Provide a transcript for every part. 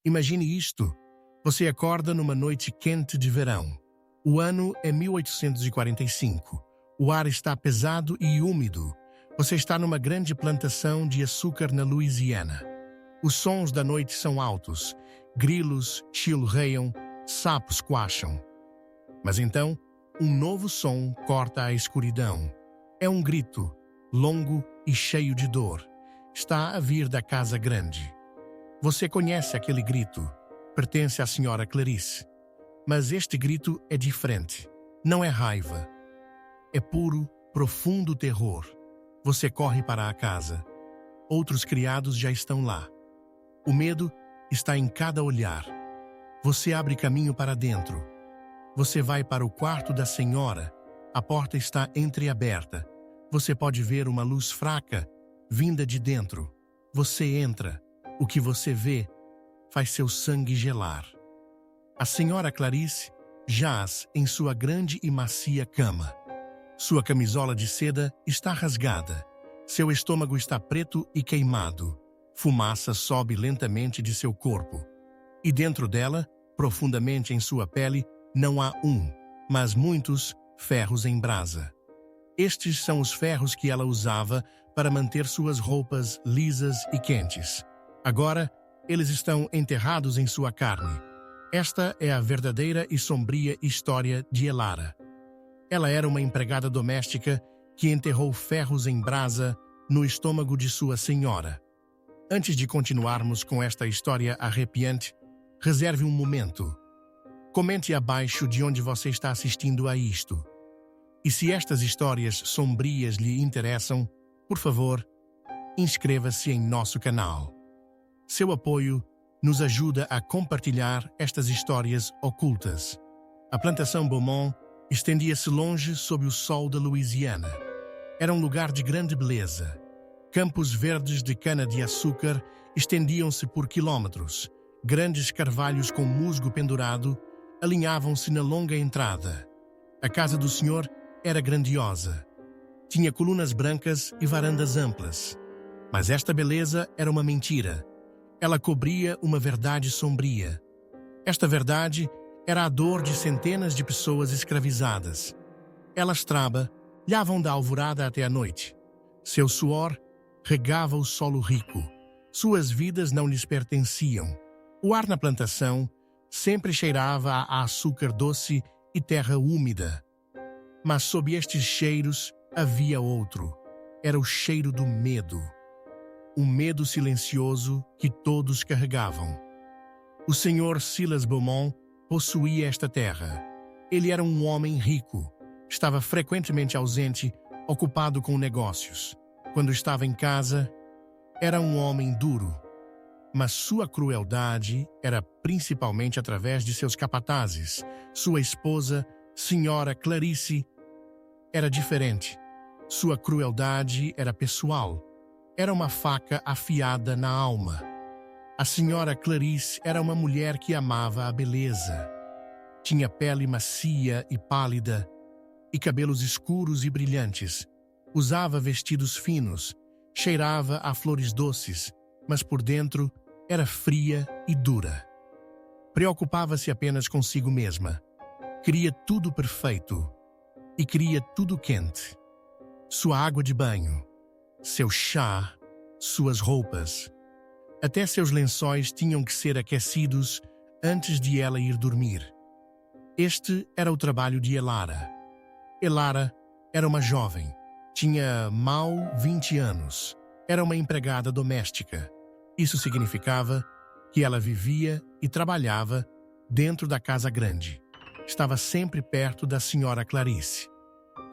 Imagine isto. Você acorda numa noite quente de verão. O ano é 1845. O ar está pesado e úmido. Você está numa grande plantação de açúcar na Louisiana. Os sons da noite são altos. Grilos chilreiam, sapos coacham. Mas então, um novo som corta a escuridão. É um grito, longo e cheio de dor. Está a vir da casa grande. Você conhece aquele grito. Pertence à senhora Clarice. Mas este grito é diferente. Não é raiva. É puro, profundo terror. Você corre para a casa. Outros criados já estão lá. O medo está em cada olhar. Você abre caminho para dentro. Você vai para o quarto da senhora. A porta está entreaberta. Você pode ver uma luz fraca vinda de dentro. Você entra. O que você vê faz seu sangue gelar. A senhora Clarice jaz em sua grande e macia cama. Sua camisola de seda está rasgada. Seu estômago está preto e queimado. Fumaça sobe lentamente de seu corpo. E dentro dela, profundamente em sua pele, não há um, mas muitos ferros em brasa. Estes são os ferros que ela usava para manter suas roupas lisas e quentes. Agora, eles estão enterrados em sua carne. Esta é a verdadeira e sombria história de Elara. Ela era uma empregada doméstica que enterrou ferros em brasa no estômago de sua senhora. Antes de continuarmos com esta história arrepiante, reserve um momento. Comente abaixo de onde você está assistindo a isto. E se estas histórias sombrias lhe interessam, por favor, inscreva-se em nosso canal. Seu apoio nos ajuda a compartilhar estas histórias ocultas. A plantação Beaumont estendia-se longe sob o sol da Louisiana. Era um lugar de grande beleza. Campos verdes de cana-de-açúcar estendiam-se por quilômetros. Grandes carvalhos com musgo pendurado alinhavam-se na longa entrada. A casa do senhor era grandiosa. Tinha colunas brancas e varandas amplas. Mas esta beleza era uma mentira. Ela cobria uma verdade sombria. Esta verdade era a dor de centenas de pessoas escravizadas. Elas trabalhavam da alvorada até a noite. Seu suor regava o solo rico. Suas vidas não lhes pertenciam. O ar na plantação sempre cheirava a açúcar doce e terra úmida. Mas sob estes cheiros havia outro. Era o cheiro do medo. Um medo silencioso que todos carregavam. O senhor Silas Beaumont possuía esta terra. Ele era um homem rico. Estava frequentemente ausente, ocupado com negócios. Quando estava em casa, era um homem duro. Mas sua crueldade era principalmente através de seus capatazes. Sua esposa, senhora Clarice, era diferente. Sua crueldade era pessoal. Era uma faca afiada na alma. A senhora Clarice era uma mulher que amava a beleza. Tinha pele macia e pálida e cabelos escuros e brilhantes. Usava vestidos finos, cheirava a flores doces, mas por dentro era fria e dura. Preocupava-se apenas consigo mesma. Queria tudo perfeito e queria tudo quente. Sua água de banho, seu chá, suas roupas. Até seus lençóis tinham que ser aquecidos antes de ela ir dormir. Este era o trabalho de Elara. Elara era uma jovem. Tinha mal 20 anos. Era uma empregada doméstica. Isso significava que ela vivia e trabalhava dentro da casa grande. Estava sempre perto da senhora Clarice.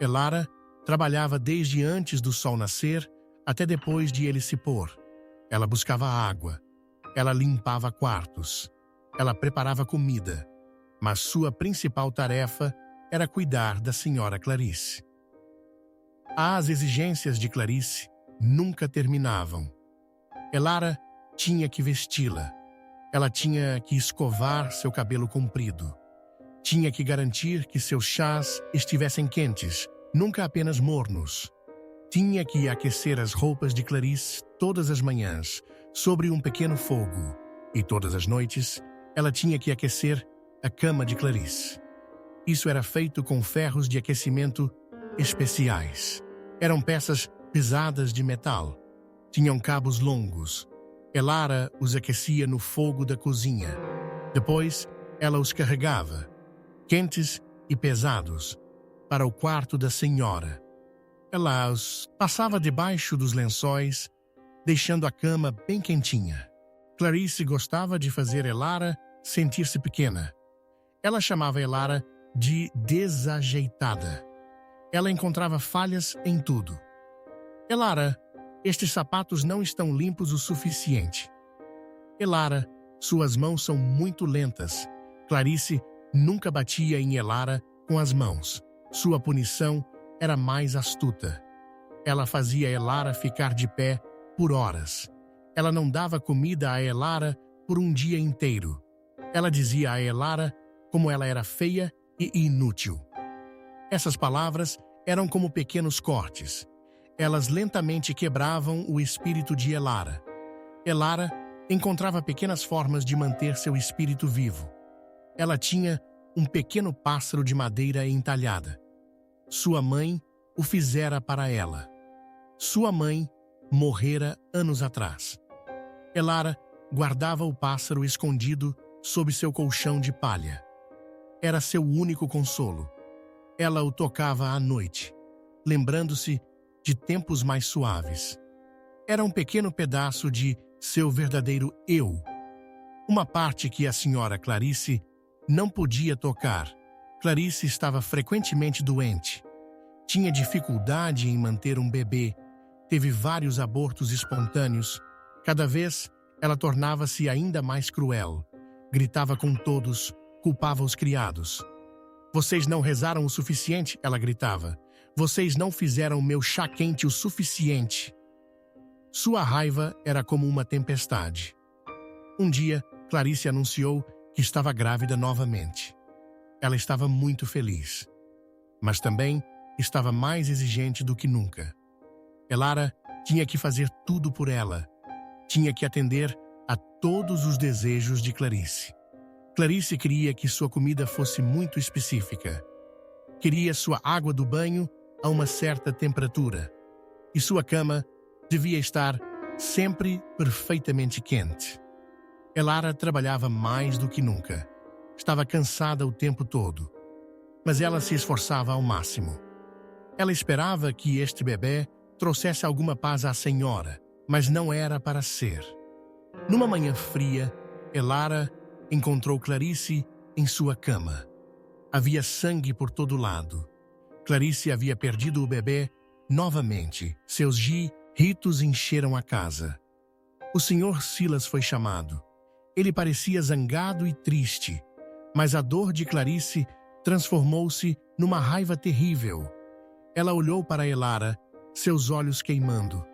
Elara trabalhava desde antes do sol nascer até depois de ele se pôr. Ela buscava água. Ela limpava quartos. Ela preparava comida. Mas sua principal tarefa era cuidar da senhora Clarice. As exigências de Clarice nunca terminavam. Elara tinha que vesti-la. Ela tinha que escovar seu cabelo comprido. Tinha que garantir que seus chás estivessem quentes, nunca apenas mornos. Tinha que aquecer as roupas de Clarice todas as manhãs, sobre um pequeno fogo. E todas as noites, ela tinha que aquecer a cama de Clarice. Isso era feito com ferros de aquecimento especiais. Eram peças pesadas de metal. Tinham cabos longos. Elara os aquecia no fogo da cozinha. Depois, ela os carregava, quentes e pesados, para o quarto da senhora. Ela os passava debaixo dos lençóis, deixando a cama bem quentinha. Clarice gostava de fazer Elara sentir-se pequena. Ela chamava Elara de desajeitada. Ela encontrava falhas em tudo. Elara, estes sapatos não estão limpos o suficiente. Elara, suas mãos são muito lentas. Clarice nunca batia em Elara com as mãos. Sua punição era mais astuta. Ela fazia Elara ficar de pé por horas. Ela não dava comida a Elara por um dia inteiro. Ela dizia a Elara como ela era feia e inútil. Essas palavras eram como pequenos cortes. Elas lentamente quebravam o espírito de Elara. Elara encontrava pequenas formas de manter seu espírito vivo. Ela tinha um pequeno pássaro de madeira entalhada. Sua mãe o fizera para ela. Sua mãe morrera anos atrás. Elara guardava o pássaro escondido sob seu colchão de palha. Era seu único consolo. Ela o tocava à noite, lembrando-se de tempos mais suaves. Era um pequeno pedaço de seu verdadeiro eu. Uma parte que a senhora Clarice não podia tocar. Clarice estava frequentemente doente. Tinha dificuldade em manter um bebê. Teve vários abortos espontâneos. Cada vez, ela tornava-se ainda mais cruel. Gritava com todos, culpava os criados. Vocês não rezaram o suficiente, ela gritava. Vocês não fizeram meu chá quente o suficiente. Sua raiva era como uma tempestade. Um dia, Clarice anunciou que estava grávida novamente. Ela estava muito feliz, mas também estava mais exigente do que nunca. Elara tinha que fazer tudo por ela. Tinha que atender a todos os desejos de Clarice. Clarice queria que sua comida fosse muito específica. Queria sua água do banho a uma certa temperatura. E sua cama devia estar sempre perfeitamente quente. Elara trabalhava mais do que nunca. Estava cansada o tempo todo. Mas ela se esforçava ao máximo. Ela esperava que este bebê trouxesse alguma paz à senhora, mas não era para ser. Numa manhã fria, Elara encontrou Clarice em sua cama. Havia sangue por todo lado. Clarice havia perdido o bebê novamente. Seus ritos encheram a casa. O Sr. Silas foi chamado. Ele parecia zangado e triste, mas a dor de Clarice transformou-se numa raiva terrível. Ela olhou para Elara, seus olhos queimando.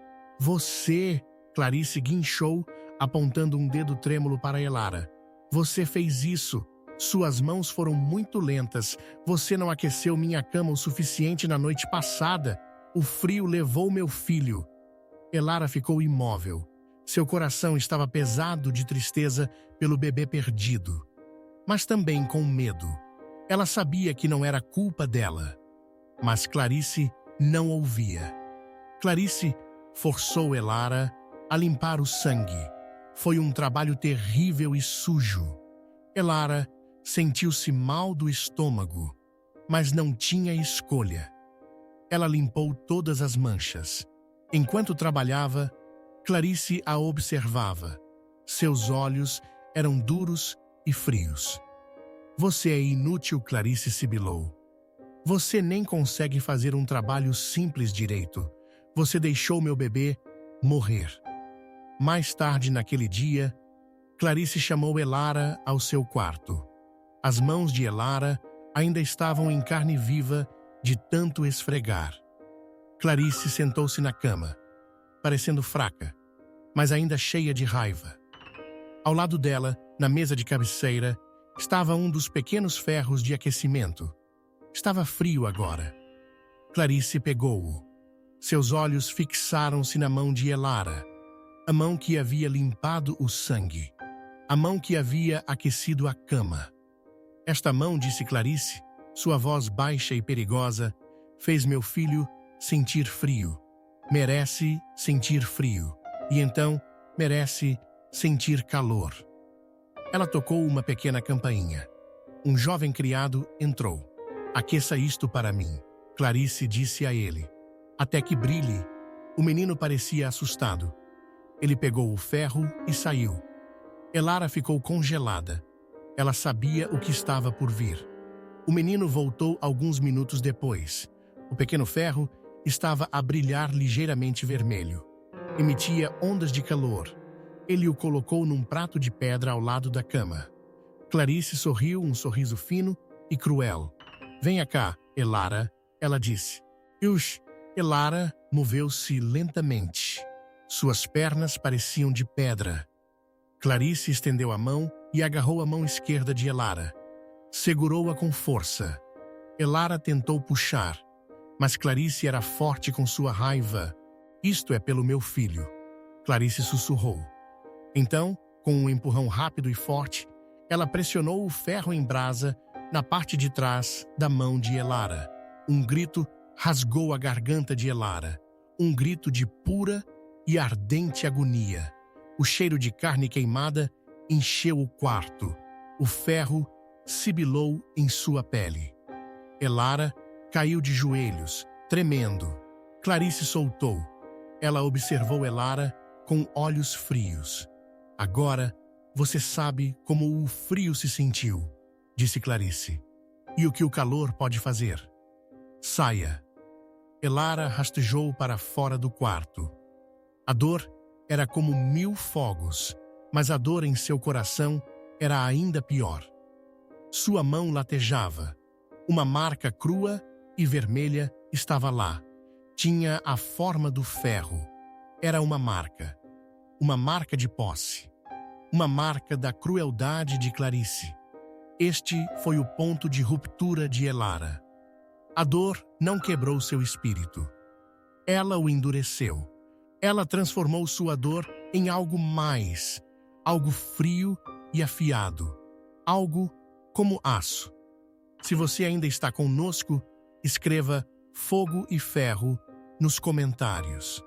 Você, Clarice guinchou, apontando um dedo trêmulo para Elara. Você fez isso. Suas mãos foram muito lentas. Você não aqueceu minha cama o suficiente na noite passada. O frio levou meu filho. Elara ficou imóvel. Seu coração estava pesado de tristeza pelo bebê perdido, mas também com medo. Ela sabia que não era culpa dela, mas Clarice não ouvia. Clarice forçou Elara a limpar o sangue. Foi um trabalho terrível e sujo. Elara sentiu-se mal do estômago, mas não tinha escolha. Ela limpou todas as manchas. Enquanto trabalhava, Clarice a observava. Seus olhos eram duros e frios. Você é inútil, Clarice sibilou. Você nem consegue fazer um trabalho simples direito. Você deixou meu bebê morrer. Mais tarde naquele dia, Clarice chamou Elara ao seu quarto. As mãos de Elara ainda estavam em carne viva de tanto esfregar. Clarice sentou-se na cama, parecendo fraca, mas ainda cheia de raiva. Ao lado dela, na mesa de cabeceira, estava um dos pequenos ferros de aquecimento. Estava frio agora. Clarice pegou-o. Seus olhos fixaram-se na mão de Elara, a mão que havia limpado o sangue. a mão que havia aquecido a cama. Esta mão, disse Clarice, sua voz baixa e perigosa, fez meu filho sentir frio. Merece sentir frio. E então, merece sentir calor. Ela tocou uma pequena campainha. Um jovem criado entrou. Aqueça isto para mim, Clarice disse a ele. Até que brilhe. O menino parecia assustado. Ele pegou o ferro e saiu. Elara ficou congelada. Ela sabia o que estava por vir. O menino voltou alguns minutos depois. O pequeno ferro estava a brilhar ligeiramente vermelho. Emitia ondas de calor. Ele o colocou num prato de pedra ao lado da cama. Clarice sorriu um sorriso fino e cruel. Venha cá, Elara, ela disse. Elara moveu-se lentamente. Suas pernas pareciam de pedra. Clarice estendeu a mão e agarrou a mão esquerda de Elara. Segurou-a com força. Elara tentou puxar, mas Clarice era forte com sua raiva. Isto é pelo meu filho, Clarice sussurrou. Então, com um empurrão rápido e forte, ela pressionou o ferro em brasa na parte de trás da mão de Elara. Um grito rasgou a garganta de Elara. Um grito de pura e ardente agonia. O cheiro de carne queimada encheu o quarto. O ferro sibilou em sua pele. Elara caiu de joelhos, tremendo. Clarice soltou. Ela observou Elara com olhos frios. Agora, você sabe como o frio se sentiu, disse Clarice. E o que o calor pode fazer. Saia. Elara rastejou para fora do quarto. A dor era como 1000 fogos, mas a dor em seu coração era ainda pior. Sua mão latejava. Uma marca crua e vermelha estava lá. Tinha a forma do ferro. Era uma marca de posse. Uma marca da crueldade de Clarice. Este foi o ponto de ruptura de Elara. A dor não quebrou seu espírito. Ela o endureceu. Ela transformou sua dor em algo mais, algo frio e afiado, algo como aço. Se você ainda está conosco, escreva fogo e ferro nos comentários.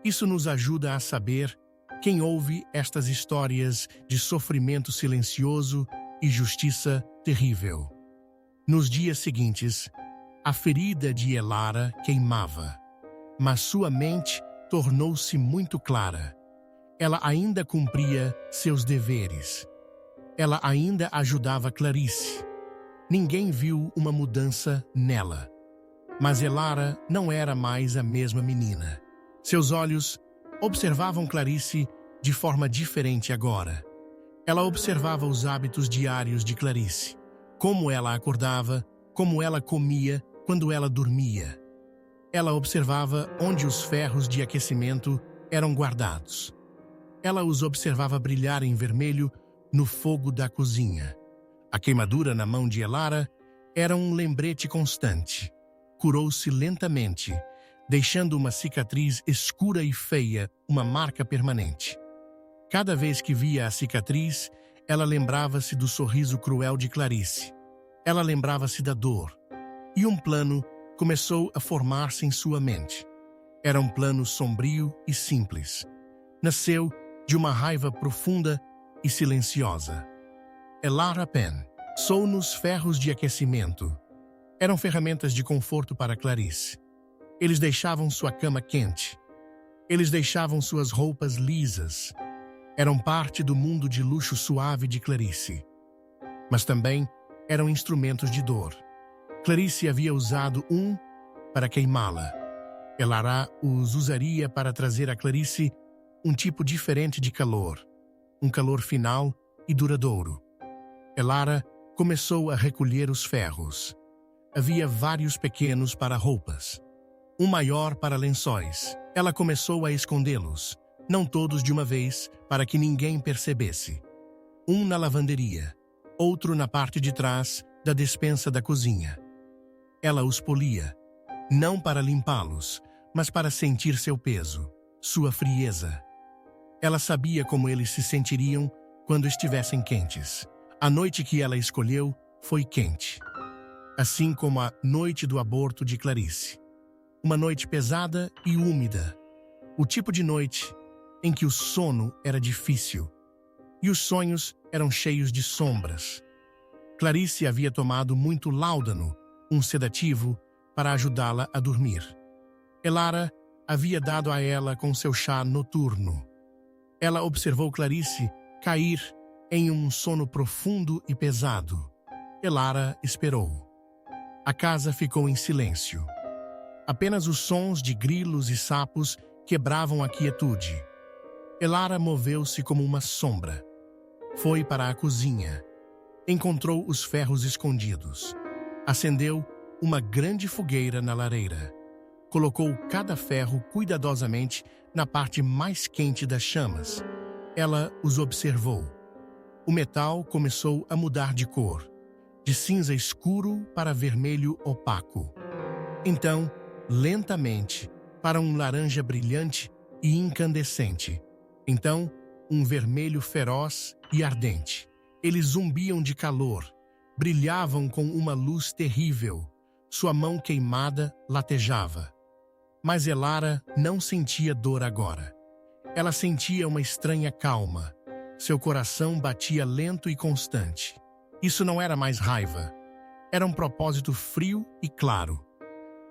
Isso nos ajuda a saber quem ouve estas histórias de sofrimento silencioso e justiça terrível. Nos dias seguintes, a ferida de Elara queimava, mas sua mente tornou-se muito clara. Ela ainda cumpria seus deveres. Ela ainda ajudava Clarice. Ninguém viu uma mudança nela. Mas Elara não era mais a mesma menina. Seus olhos observavam Clarice de forma diferente agora. Ela observava os hábitos diários de Clarice. Como ela acordava, como ela comia, quando ela dormia. Ela observava onde os ferros de aquecimento eram guardados. Ela os observava brilhar em vermelho no fogo da cozinha. A queimadura na mão de Elara era um lembrete constante. Curou-se lentamente, deixando uma cicatriz escura e feia, uma marca permanente. Cada vez que via a cicatriz, ela lembrava-se do sorriso cruel de Clarice. Ela lembrava-se da dor. E um plano começou a formar-se em sua mente. Era um plano sombrio e simples. Nasceu de uma raiva profunda e silenciosa. Elara Penn. Sou nos ferros de aquecimento. Eram ferramentas de conforto para Clarice. Eles deixavam sua cama quente. Eles deixavam suas roupas lisas. Eram parte do mundo de luxo suave de Clarice. Mas também eram instrumentos de dor. Clarice havia usado um para queimá-la. Elara os usaria para trazer a Clarice um tipo diferente de calor. Um calor final e duradouro. Elara começou a recolher os ferros. Havia vários pequenos para roupas. Um maior para lençóis. Ela começou a escondê-los, não todos de uma vez, para que ninguém percebesse. Um na lavanderia, outro na parte de trás da despensa da cozinha. Ela os polia, não para limpá-los, mas para sentir seu peso, sua frieza. Ela sabia como eles se sentiriam quando estivessem quentes. A noite que ela escolheu foi quente, assim como a noite do aborto de Clarice. Uma noite pesada e úmida. O tipo de noite em que o sono era difícil e os sonhos eram cheios de sombras. Clarice havia tomado muito láudano, um sedativo, para ajudá-la a dormir. Elara havia dado a ela com seu chá noturno. Ela observou Clarice cair em um sono profundo e pesado. Elara esperou. A casa ficou em silêncio. Apenas os sons de grilos e sapos quebravam a quietude. Elara moveu-se como uma sombra. Foi para a cozinha. Encontrou os ferros escondidos. Acendeu uma grande fogueira na lareira. Colocou cada ferro cuidadosamente na parte mais quente das chamas. Ela os observou. O metal começou a mudar de cor, de cinza escuro para vermelho opaco. Então, lentamente, para um laranja brilhante e incandescente. Então, um vermelho feroz e ardente. Eles zumbiam de calor, brilhavam com uma luz terrível. Sua mão queimada latejava. Mas Elara não sentia dor agora. Ela sentia uma estranha calma. Seu coração batia lento e constante. Isso não era mais raiva. Era um propósito frio e claro.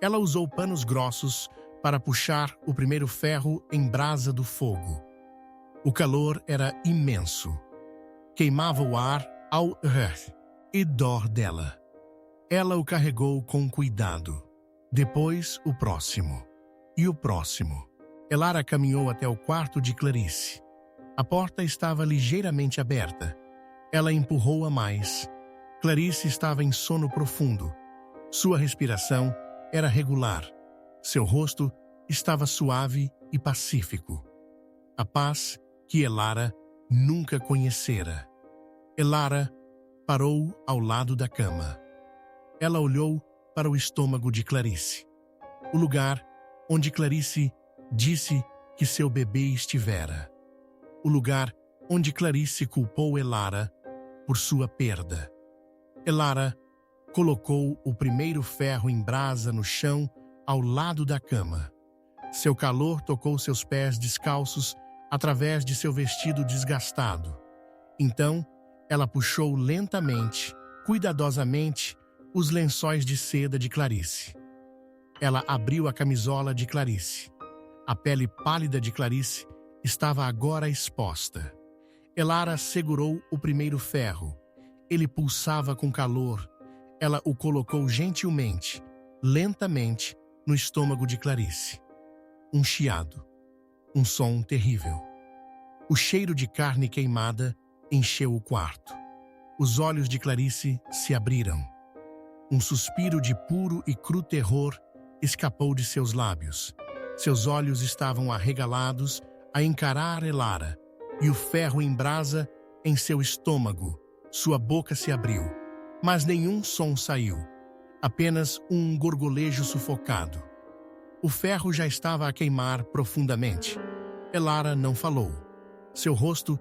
Ela usou panos grossos para puxar o primeiro ferro em brasa do fogo. O calor era imenso. Queimava o ar ao redor dela. Ela o carregou com cuidado. Depois, o próximo. E o próximo. Elara caminhou até o quarto de Clarice. A porta estava ligeiramente aberta. Ela empurrou-a mais. Clarice estava em sono profundo. Sua respiração era regular. Seu rosto estava suave e pacífico. A paz que Elara nunca conhecera. Elara parou ao lado da cama. Ela olhou para o estômago de Clarice. O lugar onde Clarice disse que seu bebê estivera. O lugar onde Clarice culpou Elara por sua perda. Elara colocou o primeiro ferro em brasa no chão ao lado da cama. Seu calor tocou seus pés descalços através de seu vestido desgastado. Então, ela puxou lentamente, cuidadosamente, os lençóis de seda de Clarice. Ela abriu a camisola de Clarice. A pele pálida de Clarice estava agora exposta. Elara segurou o primeiro ferro. Ele pulsava com calor. Ela o colocou gentilmente, lentamente, no estômago de Clarice. Um chiado. Um som terrível. O cheiro de carne queimada encheu o quarto. Os olhos de Clarice se abriram. Um suspiro de puro e cru terror escapou de seus lábios. Seus olhos estavam arregalados a encarar Elara, e o ferro em brasa em seu estômago. Sua boca se abriu, mas nenhum som saiu. Apenas um gorgolejo sufocado. O ferro já estava a queimar profundamente. Elara não falou. Seu rosto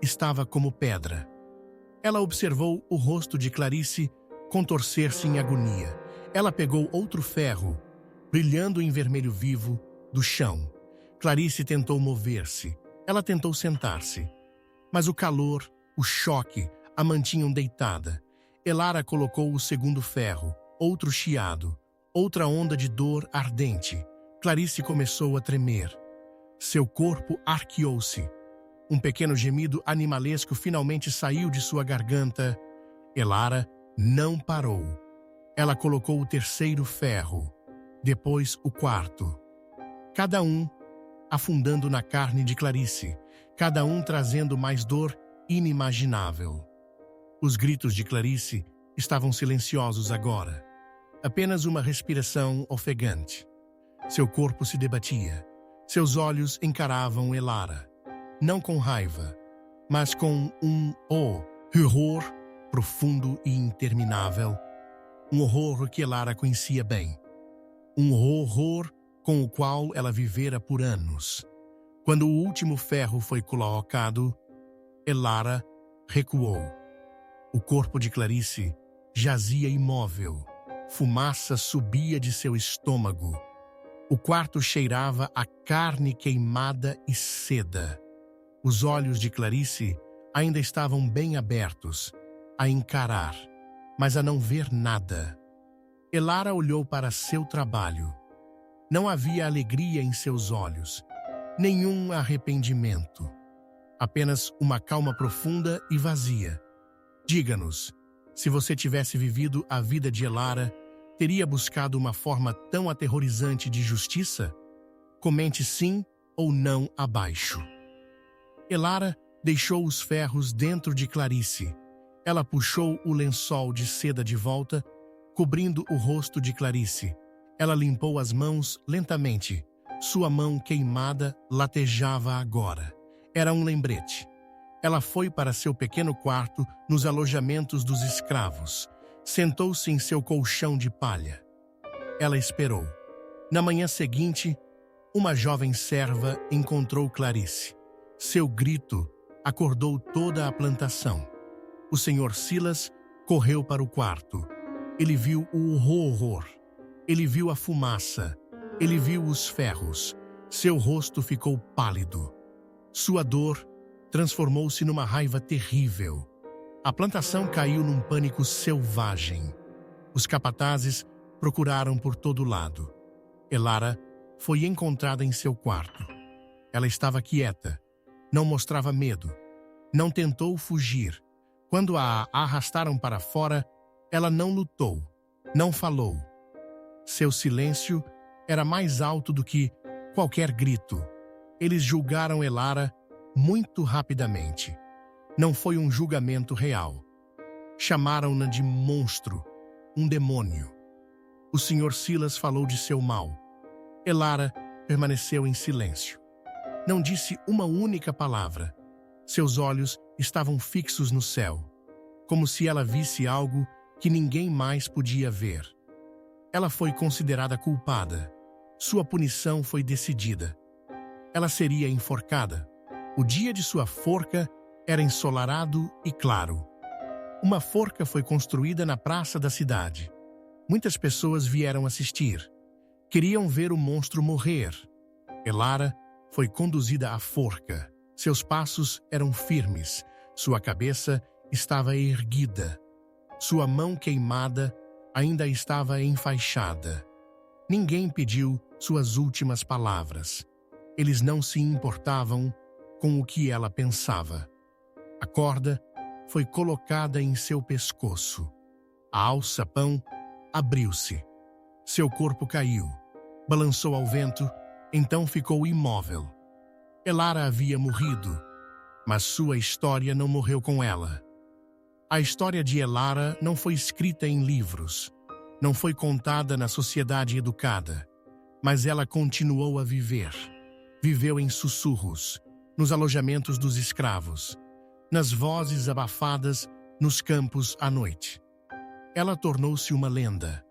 estava como pedra. Ela observou o rosto de Clarice contorcer-se em agonia. Ela pegou outro ferro, brilhando em vermelho vivo, do chão. Clarice tentou mover-se. Ela tentou sentar-se. Mas o calor, o choque, a mantinham deitada. Elara colocou o segundo ferro, outro chiado, outra onda de dor ardente. Clarice começou a tremer. Seu corpo arqueou-se. Um pequeno gemido animalesco finalmente saiu de sua garganta. Elara não parou. Ela colocou o terceiro ferro, depois o quarto. Cada um afundando na carne de Clarice, cada um trazendo mais dor inimaginável. Os gritos de Clarice estavam silenciosos agora. Apenas uma respiração ofegante. Seu corpo se debatia. Seus olhos encaravam Elara. Não com raiva, mas com um horror profundo e interminável. Um horror que Elara conhecia bem. Um horror com o qual ela vivera por anos. Quando o último ferro foi colocado, Elara recuou. O corpo de Clarice jazia imóvel. Fumaça subia de seu estômago. O quarto cheirava a carne queimada e seda. Os olhos de Clarice ainda estavam bem abertos, a encarar, mas a não ver nada. Elara olhou para seu trabalho. Não havia alegria em seus olhos, nenhum arrependimento. Apenas uma calma profunda e vazia. Diga-nos, se você tivesse vivido a vida de Elara, teria buscado uma forma tão aterrorizante de justiça? Comente sim ou não abaixo. Elara deixou os ferros dentro de Clarice. Ela puxou o lençol de seda de volta, cobrindo o rosto de Clarice. Ela limpou as mãos lentamente. Sua mão queimada latejava agora. Era um lembrete. Ela foi para seu pequeno quarto nos alojamentos dos escravos. Sentou-se em seu colchão de palha. Ela esperou. Na manhã seguinte, uma jovem serva encontrou Clarice. Seu grito acordou toda a plantação. O senhor Silas correu para o quarto. Ele viu o horror. Ele viu a fumaça. Ele viu os ferros. Seu rosto ficou pálido. Sua dor transformou-se numa raiva terrível. A plantação caiu num pânico selvagem. Os capatazes procuraram por todo lado. Elara foi encontrada em seu quarto. Ela estava quieta, não mostrava medo, não tentou fugir. Quando a arrastaram para fora, ela não lutou, não falou. Seu silêncio era mais alto do que qualquer grito. Eles julgaram Elara muito rapidamente. Não foi um julgamento real. Chamaram-na de monstro, um demônio. O senhor Silas falou de seu mal. Elara permaneceu em silêncio. Não disse uma única palavra. Seus olhos estavam fixos no céu, como se ela visse algo que ninguém mais podia ver. Ela foi considerada culpada. Sua punição foi decidida. Ela seria enforcada. O dia de sua forca era ensolarado e claro. Uma forca foi construída na praça da cidade. Muitas pessoas vieram assistir. Queriam ver o monstro morrer. Elara foi conduzida à forca. Seus passos eram firmes. Sua cabeça estava erguida. Sua mão queimada ainda estava enfaixada. Ninguém pediu suas últimas palavras. Eles não se importavam com o que ela pensava. A corda foi colocada em seu pescoço. A alçapão abriu-se. Seu corpo caiu, balançou ao vento, então ficou imóvel. Elara havia morrido, mas sua história não morreu com ela. A história de Elara não foi escrita em livros, não foi contada na sociedade educada, mas ela continuou a viver. Viveu em sussurros, nos alojamentos dos escravos, nas vozes abafadas nos campos à noite. Ela tornou-se uma lenda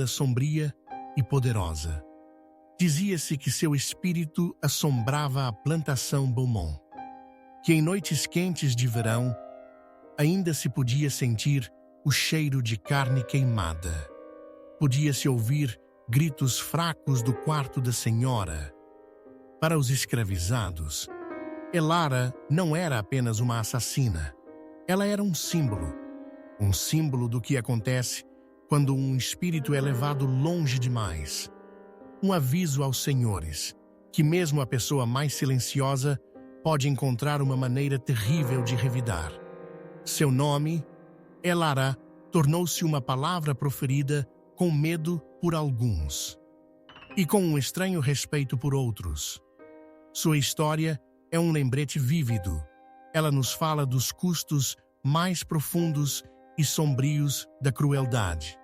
sombria e poderosa. Dizia-se que seu espírito assombrava a plantação Beaumont, que em noites quentes de verão ainda se podia sentir o cheiro de carne queimada. Podia-se ouvir gritos fracos do quarto da senhora. Para os escravizados, Elara não era apenas uma assassina. Ela era um símbolo do que acontece quando um espírito é levado longe demais. Um aviso aos senhores, que mesmo a pessoa mais silenciosa pode encontrar uma maneira terrível de revidar. Seu nome, Elara, tornou-se uma palavra proferida com medo por alguns e com um estranho respeito por outros. Sua história é um lembrete vívido. Ela nos fala dos custos mais profundos e sombrios da crueldade.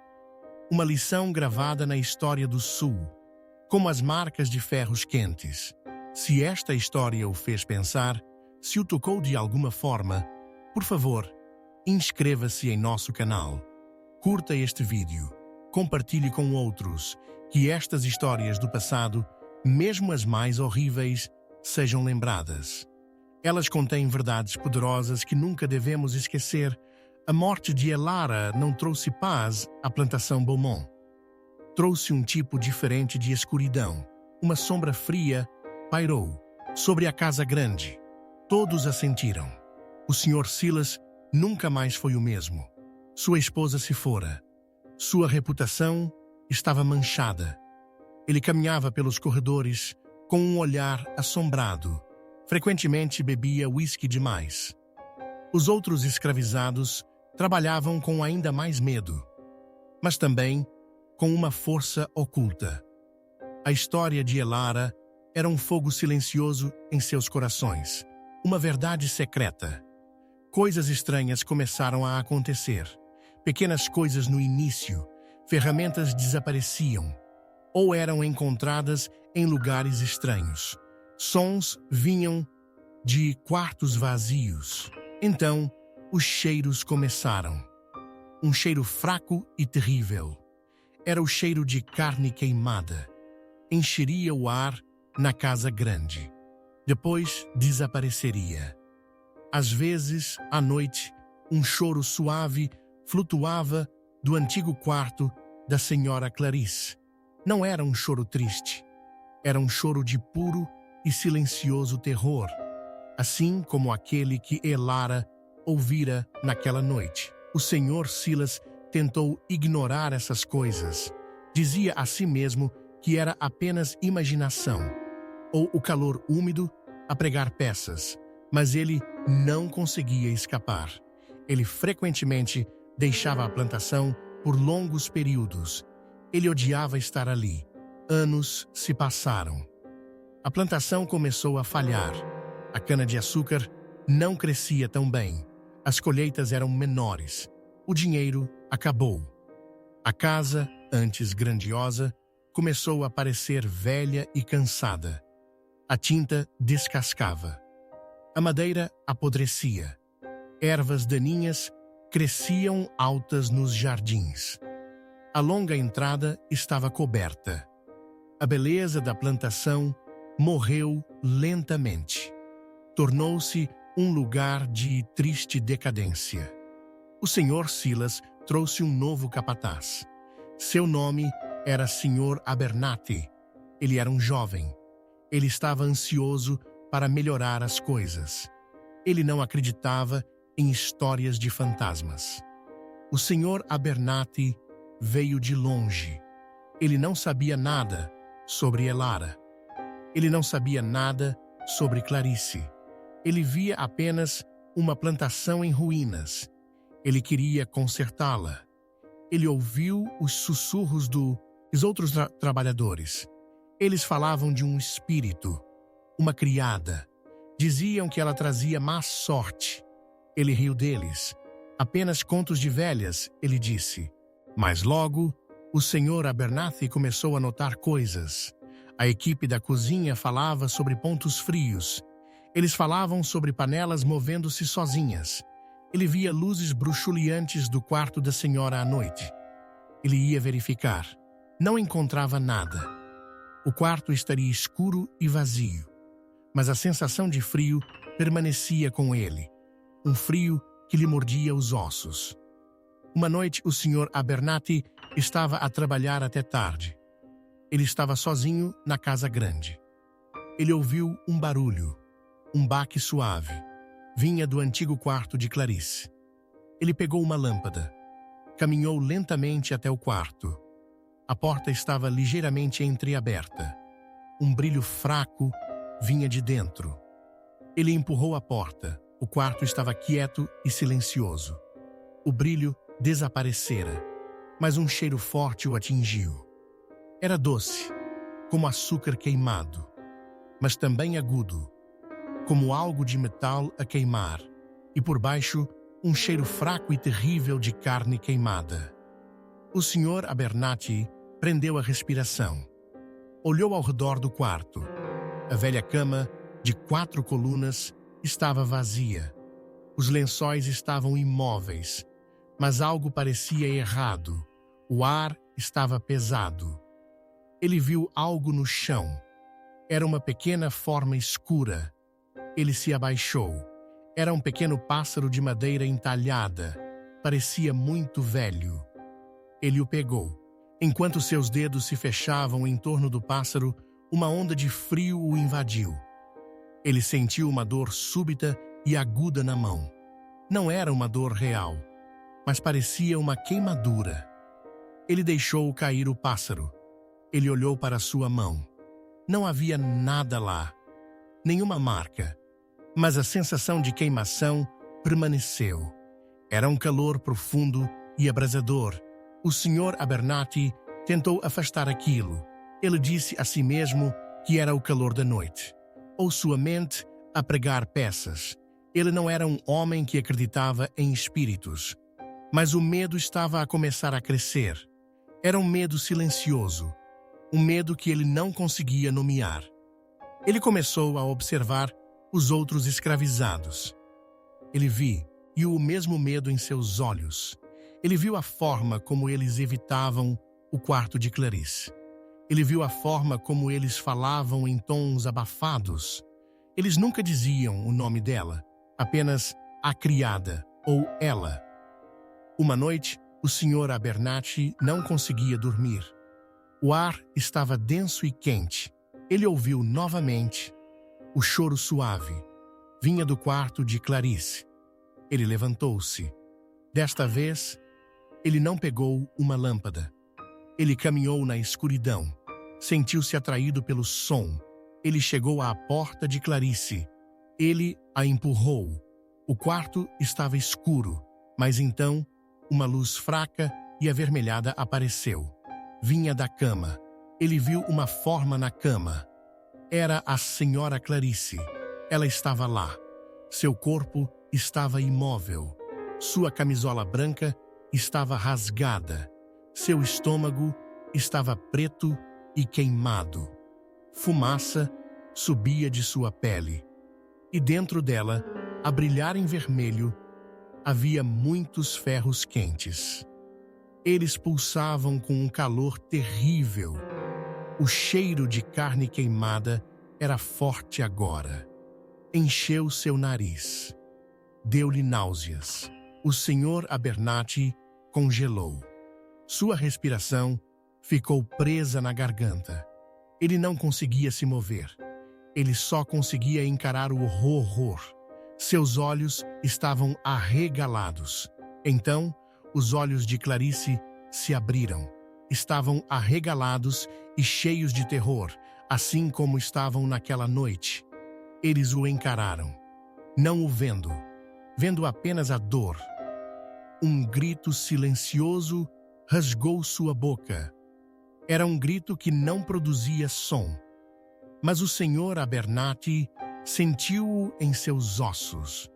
Uma lição gravada na história do Sul, como as marcas de ferros quentes. Se esta história o fez pensar, se o tocou de alguma forma, por favor, inscreva-se em nosso canal. Curta este vídeo, compartilhe com outros, que estas histórias do passado, mesmo as mais horríveis, sejam lembradas. Elas contêm verdades poderosas que nunca devemos esquecer. A morte de Elara não trouxe paz à plantação Beaumont. Trouxe um tipo diferente de escuridão. Uma sombra fria pairou sobre a casa grande. Todos a sentiram. O Sr. Silas nunca mais foi o mesmo. Sua esposa se fora. Sua reputação estava manchada. Ele caminhava pelos corredores com um olhar assombrado. Frequentemente bebia uísque demais. Os outros escravizados trabalhavam com ainda mais medo, mas também com uma força oculta. A história de Elara era um fogo silencioso em seus corações, uma verdade secreta. Coisas estranhas começaram a acontecer. Pequenas coisas no início, ferramentas desapareciam ou eram encontradas em lugares estranhos. Sons vinham de quartos vazios. Então, os cheiros começaram. Um cheiro fraco e terrível. Era o cheiro de carne queimada. Encheria o ar na casa grande. Depois desapareceria. Às vezes, à noite, um choro suave flutuava do antigo quarto da senhora Clarice. Não era um choro triste. Era um choro de puro e silencioso terror, assim como aquele que Elara ouvira naquela noite. O Sr. Silas tentou ignorar essas coisas. Dizia a si mesmo que era apenas imaginação, ou o calor úmido a pregar peças, mas ele não conseguia escapar. Ele frequentemente deixava a plantação por longos períodos. Ele odiava estar ali. Anos se passaram. A plantação começou a falhar. A cana-de-açúcar não crescia tão bem. As colheitas eram menores. O dinheiro acabou. A casa, antes grandiosa, começou a parecer velha e cansada. A tinta descascava. A madeira apodrecia. Ervas daninhas cresciam altas nos jardins. A longa entrada estava coberta. A beleza da plantação morreu lentamente. Tornou-se um lugar de triste decadência. O Sr. Silas trouxe um novo capataz. Seu nome era Sr. Abernathy. Ele era um jovem. Ele estava ansioso para melhorar as coisas. Ele não acreditava em histórias de fantasmas. O Sr. Abernathy veio de longe. Ele não sabia nada sobre Elara. Ele não sabia nada sobre Clarice. Ele via apenas uma plantação em ruínas. Ele queria consertá-la. Ele ouviu os sussurros dos outros trabalhadores. Eles falavam de um espírito, uma criada. Diziam que ela trazia má sorte. Ele riu deles. Apenas contos de velhas, ele disse. Mas logo, o Sr. Abernathy começou a notar coisas. A equipe da cozinha falava sobre pontos frios. Eles falavam sobre panelas movendo-se sozinhas. Ele via luzes bruxuleantes do quarto da senhora à noite. Ele ia verificar. Não encontrava nada. O quarto estaria escuro e vazio. Mas a sensação de frio permanecia com ele. Um frio que lhe mordia os ossos. Uma noite, o Sr. Abernathy estava a trabalhar até tarde. Ele estava sozinho na casa grande. Ele ouviu um barulho, um baque suave. Vinha do antigo quarto de Clarice. Ele pegou uma lâmpada. Caminhou lentamente até o quarto. A porta estava ligeiramente entreaberta. Um brilho fraco vinha de dentro. Ele empurrou a porta. O quarto estava quieto e silencioso. O brilho desaparecera, mas um cheiro forte o atingiu. Era doce, como açúcar queimado, mas também agudo, como algo de metal a queimar, e por baixo um cheiro fraco e terrível de carne queimada. O Sr. Abernathy prendeu a respiração. Olhou ao redor do quarto. A velha cama, de 4 colunas, estava vazia. Os lençóis estavam imóveis, mas algo parecia errado. O ar estava pesado. Ele viu algo no chão. Era uma pequena forma escura. Ele se abaixou. Era um pequeno pássaro de madeira entalhada. Parecia muito velho. Ele o pegou. Enquanto seus dedos se fechavam em torno do pássaro, uma onda de frio o invadiu. Ele sentiu uma dor súbita e aguda na mão. Não era uma dor real, mas parecia uma queimadura. Ele deixou cair o pássaro. Ele olhou para sua mão. Não havia nada lá, nenhuma marca, mas a sensação de queimação permaneceu. Era um calor profundo e abrasador. O Sr. Abernathy tentou afastar aquilo. Ele disse a si mesmo que era o calor da noite, ou sua mente a pregar peças. Ele não era um homem que acreditava em espíritos, mas o medo estava a começar a crescer. Era um medo silencioso, um medo que ele não conseguia nomear. Ele começou a observar os outros escravizados. Ele viu o mesmo medo em seus olhos. Ele viu a forma como eles evitavam o quarto de Clarice. Ele viu a forma como eles falavam em tons abafados. Eles nunca diziam o nome dela, apenas a criada ou ela. Uma noite, o Sr. Abernathy não conseguia dormir. O ar estava denso e quente. Ele ouviu novamente o choro suave. Vinha do quarto de Clarice. Ele levantou-se. Desta vez, ele não pegou uma lâmpada. Ele caminhou na escuridão. Sentiu-se atraído pelo som. Ele chegou à porta de Clarice. Ele a empurrou. O quarto estava escuro, mas então uma luz fraca e avermelhada apareceu. Vinha da cama. Ele viu uma forma na cama. Era a Sra. Clarice. Ela estava lá. Seu corpo estava imóvel. Sua camisola branca estava rasgada. Seu estômago estava preto e queimado. Fumaça subia de sua pele. E dentro dela, a brilhar em vermelho, havia muitos ferros quentes. Eles pulsavam com um calor terrível. O cheiro de carne queimada era forte agora. Encheu seu nariz. Deu-lhe náuseas. O Sr. Abernathy congelou. Sua respiração ficou presa na garganta. Ele não conseguia se mover. Ele só conseguia encarar o horror. Seus olhos estavam arregalados. Então, os olhos de Clarice se abriram. Estavam arregalados e cheios de terror, assim como estavam naquela noite. Eles o encararam, não o vendo apenas a dor. Um grito silencioso rasgou sua boca. Era um grito que não produzia som. Mas o Sr. Abernathy sentiu-o em seus ossos.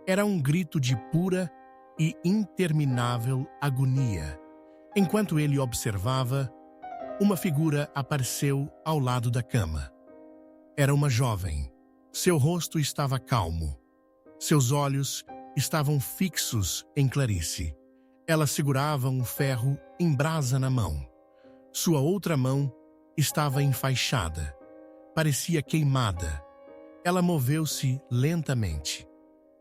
Era um grito de pura e interminável agonia. Enquanto ele observava, uma figura apareceu ao lado da cama. Era uma jovem. Seu rosto estava calmo. Seus olhos estavam fixos em Clarice. Ela segurava um ferro em brasa na mão. Sua outra mão estava enfaixada. Parecia queimada. Ela moveu-se lentamente.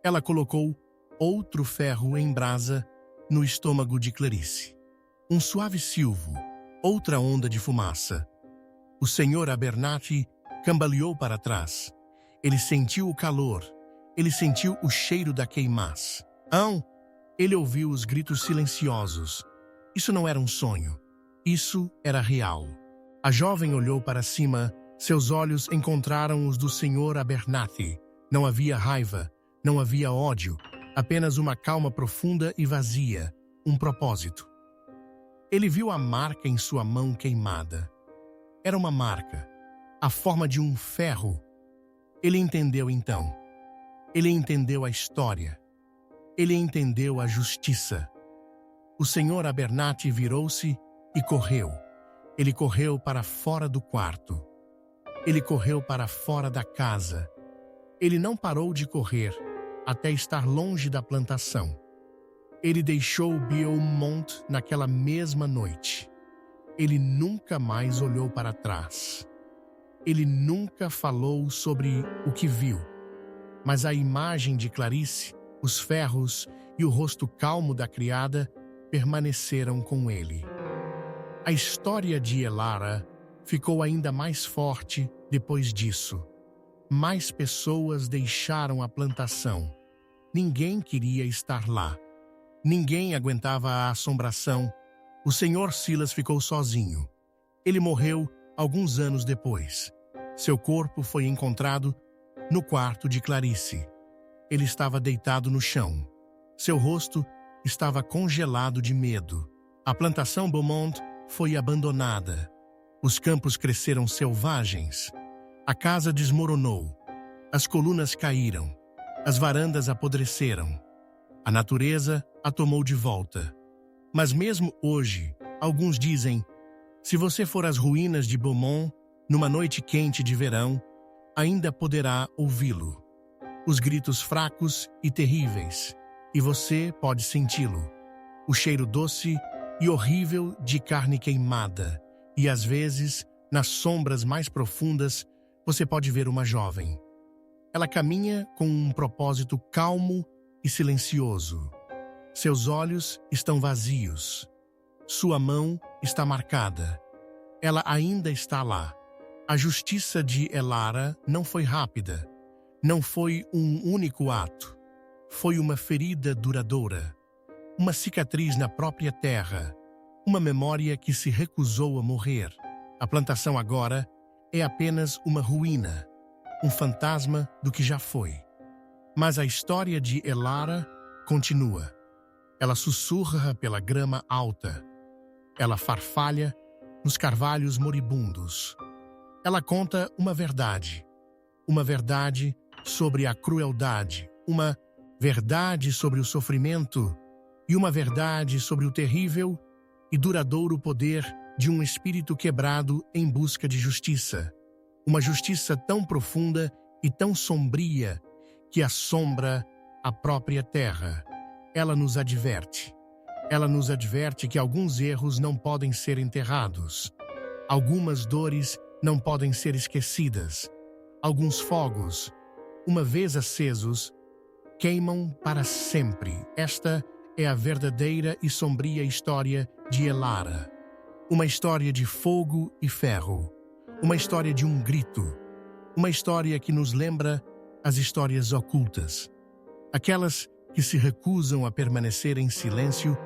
Ela colocou outro ferro em brasa no estômago de Clarice. Um suave silvo, outra onda de fumaça. O Sr. Abernathy cambaleou para trás. Ele sentiu o calor. Ele sentiu o cheiro da queimaça. Ele ouviu os gritos silenciosos. Isso não era um sonho. Isso era real. A jovem olhou para cima. Seus olhos encontraram os do Sr. Abernathy. Não havia raiva, não havia ódio, apenas uma calma profunda e vazia, um propósito. Ele viu a marca em sua mão queimada. Era uma marca, a forma de um ferro. Ele entendeu então. Ele entendeu a história. Ele entendeu a justiça. O Sr. Abernathy virou-se e correu. Ele correu para fora do quarto. Ele correu para fora da casa. Ele não parou de correr até estar longe da plantação. Ele deixou Beaumont naquela mesma noite. Ele nunca mais olhou para trás. Ele nunca falou sobre o que viu. mas a imagem de Clarice, os ferros e o rosto calmo da criada permaneceram com ele. A história de Elara ficou ainda mais forte depois disso. Mais pessoas deixaram a plantação. Ninguém queria estar lá. Ninguém aguentava a assombração. O Sr. Silas ficou sozinho. Ele morreu alguns anos depois. Seu corpo foi encontrado no quarto de Clarice. Ele estava deitado no chão. Seu rosto estava congelado de medo. A plantação Beaumont foi abandonada. Os campos cresceram selvagens. A casa desmoronou. As colunas caíram. As varandas apodreceram. A natureza a tomou de volta. Mas mesmo hoje, alguns dizem: se você for às ruínas de Beaumont, numa noite quente de verão, ainda poderá ouvi-lo. Os gritos fracos e terríveis, e você pode senti-lo. O cheiro doce e horrível de carne queimada, e às vezes, nas sombras mais profundas, você pode ver uma jovem. Ela caminha com um propósito calmo e silencioso. Seus olhos estão vazios. Sua mão está marcada. Ela ainda está lá. A justiça de Elara não foi rápida. Não foi um único ato. Foi uma ferida duradoura. Uma cicatriz na própria terra. Uma memória que se recusou a morrer. A plantação agora é apenas uma ruína. Um fantasma do que já foi. Mas a história de Elara continua. Ela sussurra pela grama alta. Ela farfalha nos carvalhos moribundos. Ela conta uma verdade sobre a crueldade, uma verdade sobre o sofrimento e uma verdade sobre o terrível e duradouro poder de um espírito quebrado em busca de justiça. Uma justiça tão profunda e tão sombria que assombra a própria terra. Ela nos adverte. Ela nos adverte que alguns erros não podem ser enterrados. Algumas dores não podem ser esquecidas. Alguns fogos, uma vez acesos, queimam para sempre. Esta é a verdadeira e sombria história de Elara. Uma história de fogo e ferro. Uma história de um grito. Uma história que nos lembra as histórias ocultas. Aquelas que se recusam a permanecer em silêncio